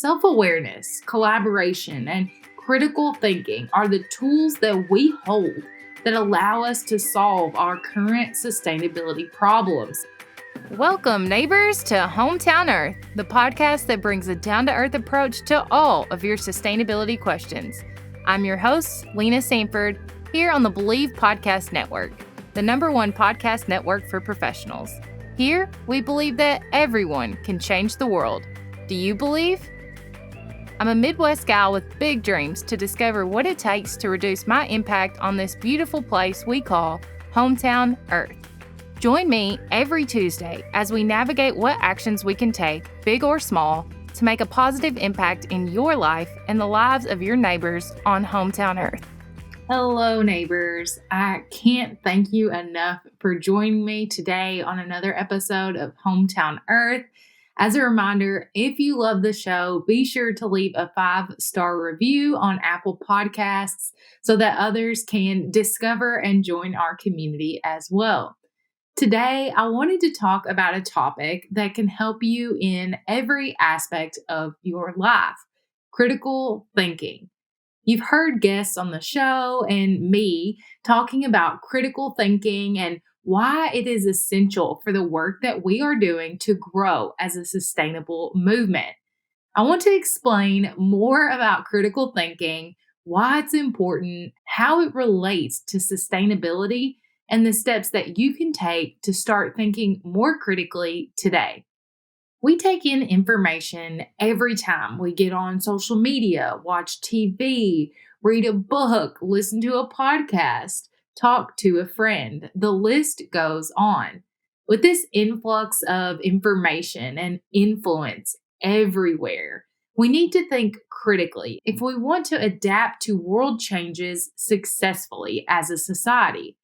Self-awareness, collaboration, and critical thinking are the tools that we hold that allow us to solve our current sustainability problems. Welcome, neighbors, to Hometown Earth, the podcast that brings a down-to-earth approach to all of your sustainability questions. I'm your host, Lena Sanford, here on the Believe Podcast Network, the #1 podcast network for professionals. Here, we believe that everyone can change the world. Do you believe? I'm a Midwest gal with big dreams to discover what it takes to reduce my impact on this beautiful place we call Hometown Earth. Join me every Tuesday as we navigate what actions we can take, big or small, to make a positive impact in your life and the lives of your neighbors on Hometown Earth. Hello, neighbors. I can't thank you enough for joining me today on another episode of Hometown Earth. As a reminder, if you love the show, be sure to leave a 5-star review on Apple Podcasts so that others can discover and join our community as well. Today, I wanted to talk about a topic that can help you in every aspect of your life: critical thinking. You've heard guests on the show and me talking about critical thinking and why it is essential for the work that we are doing to grow as a sustainable movement. I want to explain more about critical thinking, why it's important, how it relates to sustainability, and the steps that you can take to start thinking more critically today. We take in information every time we get on social media, watch TV, read a book, listen to a podcast, talk to a friend. The list goes on. With this influx of information and influence everywhere, we need to think critically if we want to adapt to world changes successfully as a society.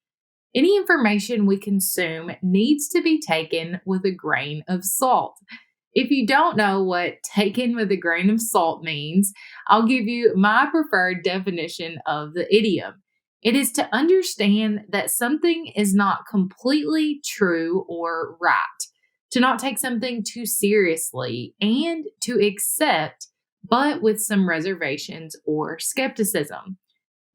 Any information we consume needs to be taken with a grain of salt. If you don't know what taken with a grain of salt means, I'll give you my preferred definition of the idiom. It is to understand that something is not completely true or right, to not take something too seriously, and to accept, but with some reservations or skepticism.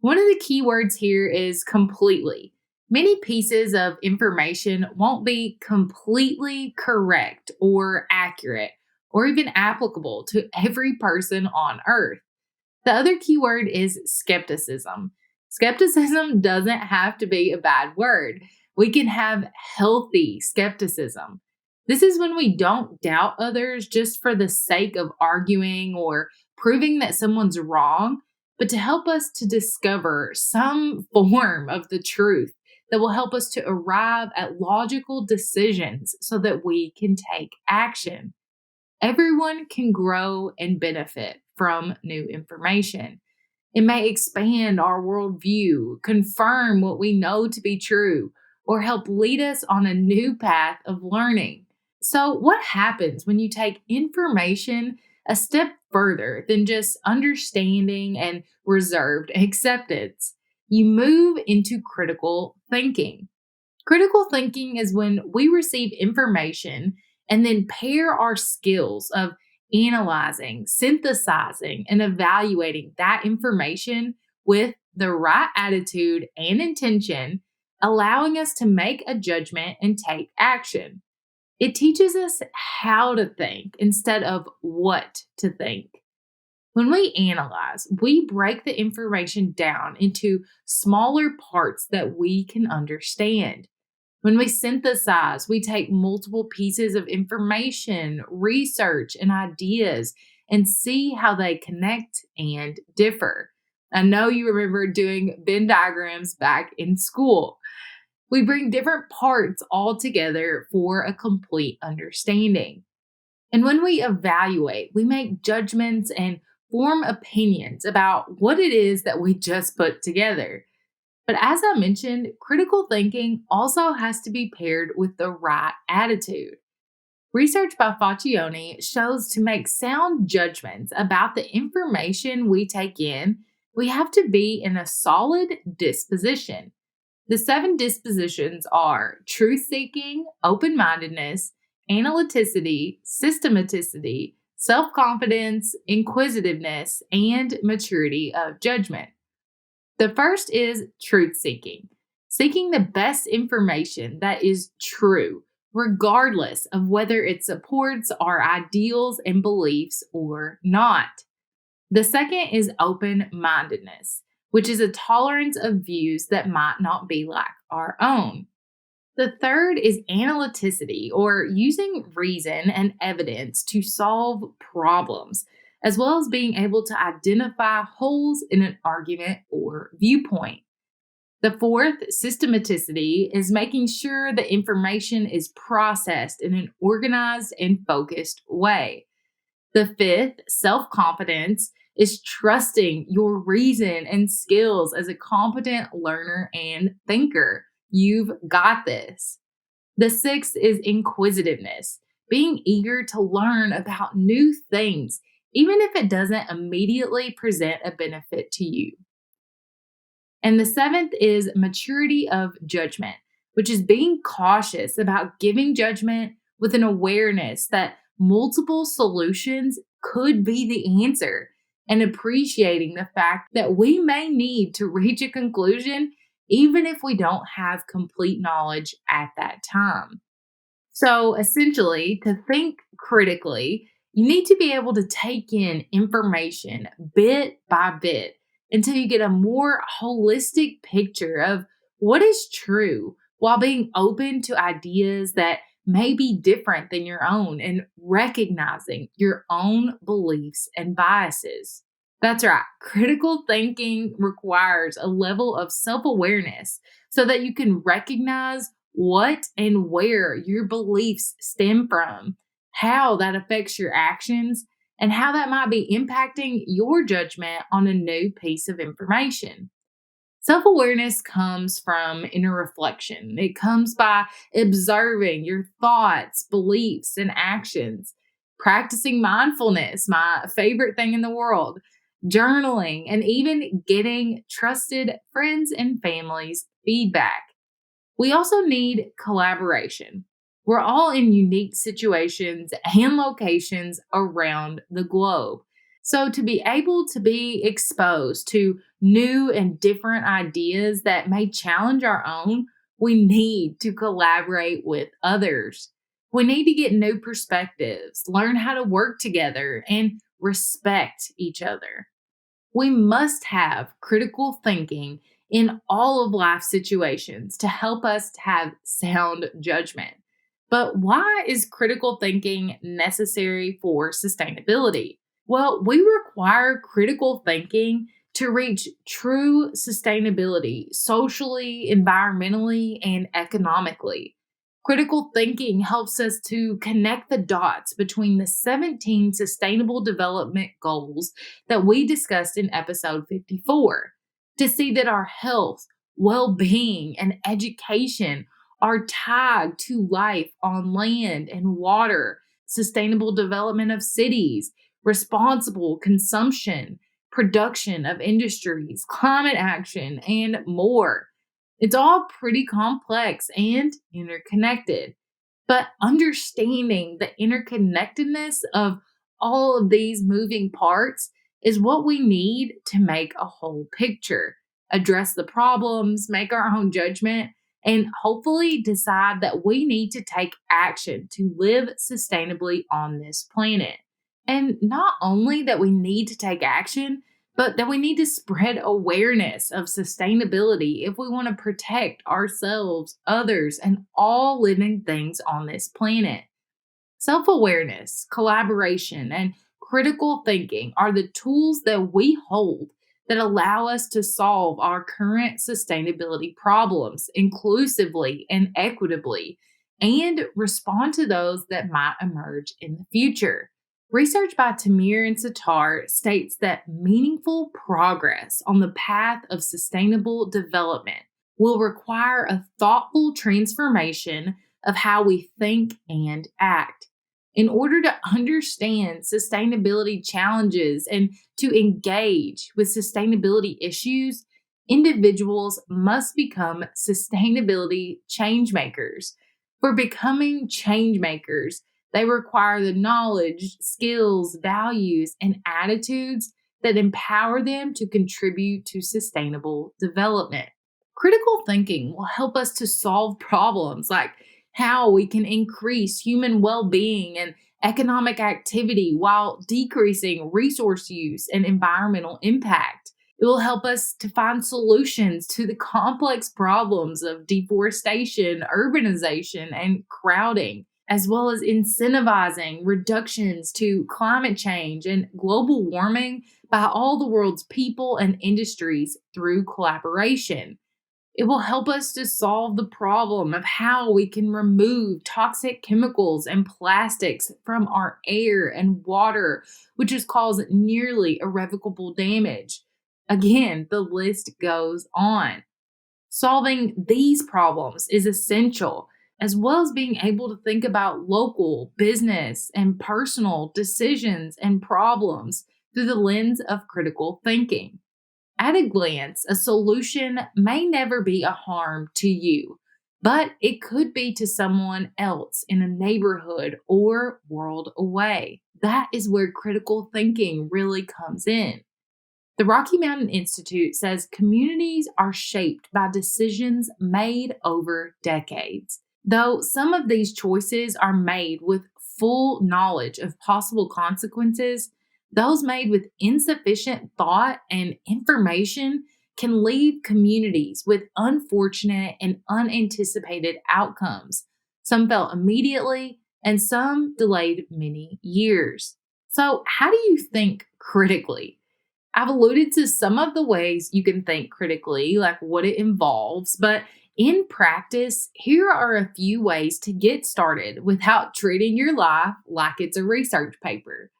One of the key words here is completely. Many pieces of information won't be completely correct or accurate or even applicable to every person on Earth. The other key word is skepticism. Skepticism doesn't have to be a bad word. We can have healthy skepticism. This is when we don't doubt others just for the sake of arguing or proving that someone's wrong, but to help us to discover some form of the truth that will help us to arrive at logical decisions so that we can take action. Everyone can grow and benefit from new information. It may expand our worldview, confirm what we know to be true, or help lead us on a new path of learning. So, what happens when you take information a step further than just understanding and reserved acceptance? You move into critical thinking. Critical thinking is when we receive information and then pair our skills of analyzing, synthesizing, and evaluating that information with the right attitude and intention, allowing us to make a judgment and take action. It teaches us how to think instead of what to think. When we analyze, we break the information down into smaller parts that we can understand. When we synthesize, we take multiple pieces of information, research, and ideas and see how they connect and differ. I know you remember doing Venn diagrams back in school. We bring different parts all together for a complete understanding. And when we evaluate, we make judgments and form opinions about what it is that we just put together. But as I mentioned, critical thinking also has to be paired with the right attitude. Research by Faccioni shows to make sound judgments about the information we take in, we have to be in a solid disposition. The 7 dispositions are truth-seeking, open-mindedness, analyticity, systematicity, self-confidence, inquisitiveness, and maturity of judgment. The first is truth seeking, seeking the best information that is true, regardless of whether it supports our ideals and beliefs or not. The second is open mindedness, which is a tolerance of views that might not be like our own. The third is analyticity, or using reason and evidence to solve problems, as well as being able to identify holes in an argument or viewpoint. The fourth, systematicity, is making sure the information is processed in an organized and focused way. The fifth, self confidence, is trusting your reason and skills as a competent learner and thinker. You've got this. The sixth is inquisitiveness, being eager to learn about new things, even if it doesn't immediately present a benefit to you. And the seventh is maturity of judgment, which is being cautious about giving judgment with an awareness that multiple solutions could be the answer, and appreciating the fact that we may need to reach a conclusion even if we don't have complete knowledge at that time. So essentially, to think critically, you need to be able to take in information bit by bit until you get a more holistic picture of what is true, while being open to ideas that may be different than your own and recognizing your own beliefs and biases. That's right. Critical thinking requires a level of self awareness so that you can recognize what and where your beliefs stem from, how that affects your actions, and how that might be impacting your judgment on a new piece of information. Self awareness comes from inner reflection. It comes by observing your thoughts, beliefs, and actions, practicing mindfulness, my favorite thing in the world, journaling, and even getting trusted friends and family's feedback. We also need collaboration. We're all in unique situations and locations around the globe. So, to be able to be exposed to new and different ideas that may challenge our own, we need to collaborate with others. We need to get new perspectives, learn how to work together, and respect each other. We must have critical thinking in all of life situations to help us to have sound judgment. But why is critical thinking necessary for sustainability? Well, we require critical thinking to reach true sustainability socially, environmentally, and economically. Critical thinking helps us to connect the dots between the 17 sustainable development goals that we discussed in episode 54 to see that our health, well being, and education are tied to life on land and water, sustainable development of cities, responsible consumption, production of industries, climate action, and more. It's all pretty complex and interconnected. But understanding the interconnectedness of all of these moving parts is what we need to make a whole picture, address the problems, make our own judgment, and hopefully decide that we need to take action to live sustainably on this planet. And not only that we need to take action, but that we need to spread awareness of sustainability if we want to protect ourselves, others, and all living things on this planet. Self awareness, collaboration, and critical thinking are the tools that we hold that allow us to solve our current sustainability problems inclusively and equitably, and respond to those that might emerge in the future. Research by Tamir and Satar states that meaningful progress on the path of sustainable development will require a thoughtful transformation of how we think and act. In order to understand sustainability challenges and to engage with sustainability issues, individuals must become sustainability change makers. For becoming change makers, They require the knowledge, skills, values, and attitudes that empower them to contribute to sustainable development. Critical thinking will help us to solve problems like how we can increase human well being and economic activity while decreasing resource use and environmental impact. It will help us to find solutions to the complex problems of deforestation, urbanization, and crowding, as well as incentivizing reductions to climate change and global warming by all the world's people and industries through collaboration. It will help us to solve the problem of how we can remove toxic chemicals and plastics from our air and water, which has caused nearly irrevocable damage. Again, the list goes on. Solving these problems is essential, as well as being able to think about local, business, and personal decisions and problems through the lens of critical thinking. At a glance, a solution may never be a harm to you, but it could be to someone else in a neighborhood or world away. That is where critical thinking really comes in. The Rocky Mountain Institute says communities are shaped by decisions made over decades. Though some of these choices are made with full knowledge of possible consequences, those made with insufficient thought and information can leave communities with unfortunate and unanticipated outcomes. Some felt immediately, and some delayed many years. So, how do you think critically? I've alluded to some of the ways you can think critically, like what it involves, but in practice, here are a few ways to get started without treating your life like it's a research paper.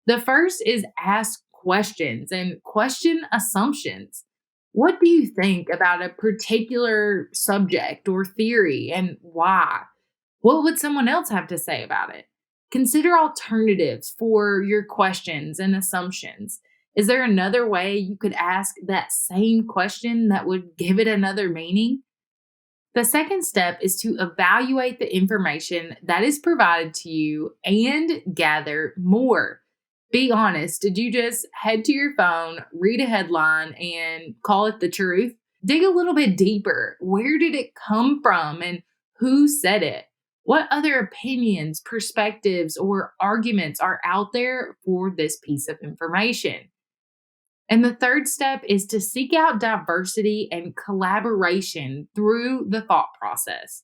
The first is ask questions and question assumptions. What do you think about a particular subject or theory and why? What would someone else have to say about it? Consider alternatives for your questions and assumptions. Is there another way you could ask that same question that would give it another meaning? The second step is to evaluate the information that is provided to you and gather more. Be honest, did you just head to your phone, read a headline, and call it the truth? Dig a little bit deeper. Where did it come from and who said it? What other opinions, perspectives, or arguments are out there for this piece of information? And the third step is to seek out diversity and collaboration through the thought process.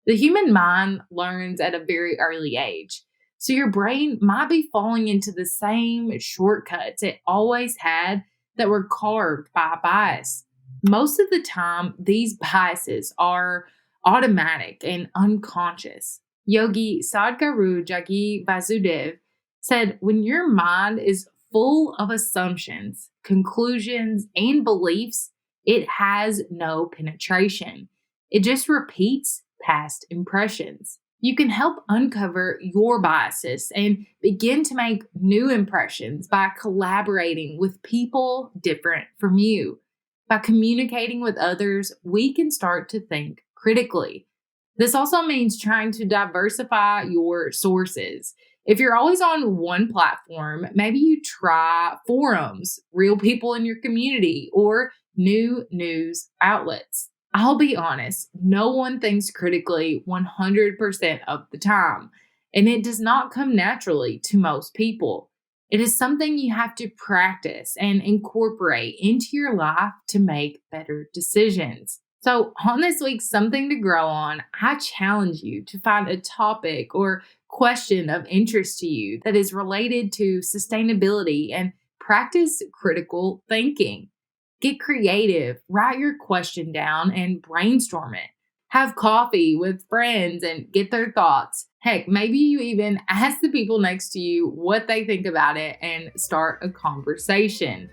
The human mind learns at a very early age, so your brain might be falling into the same shortcuts it always had that were carved by bias. Most of the time, these biases are automatic and unconscious. Yogi Sadhguru Jagi Vasudev said, when your mind is full of assumptions, conclusions, and beliefs, it has no penetration. It just repeats past impressions. You can help uncover your biases and begin to make new impressions by collaborating with people different from you. By communicating with others, we can start to think critically. This also means trying to diversify your sources. If you're always on one platform, maybe you try forums, real people in your community, or new news outlets. I'll be honest, no one thinks critically 100% of the time, and it does not come naturally to most people. It is something you have to practice and incorporate into your life to make better decisions. So, on this week's Something to Grow On, I challenge you to find a topic or question of interest to you that is related to sustainability and practice critical thinking. Get creative, write your question down and brainstorm it. Have coffee with friends and get their thoughts. Heck, maybe you even ask the people next to you what they think about it and start a conversation.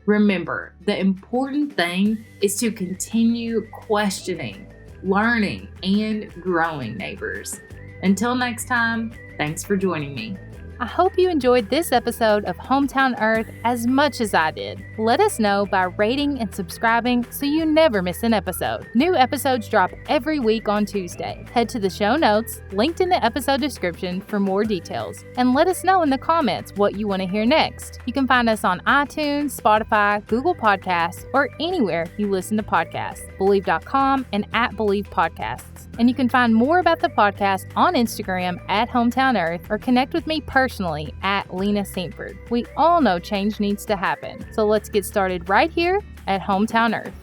Remember, the important thing is to continue questioning, learning, and growing, neighbors. Until next time, thanks for joining me. I hope you enjoyed this episode of Hometown Earth as much as I did. Let us know by rating and subscribing so you never miss an episode. New episodes drop every week on Tuesday. Head to the show notes, linked in the episode description for more details, and let us know in the comments what you want to hear next. You can find us on iTunes, Spotify, Google Podcasts, or anywhere you listen to podcasts, Believe.com and at Believe Podcasts. And you can find more about the podcast on Instagram at Hometown Earth or connect with me personally at Lena Saintford. We all know change needs to happen, so let's get started right here at Hometown Earth.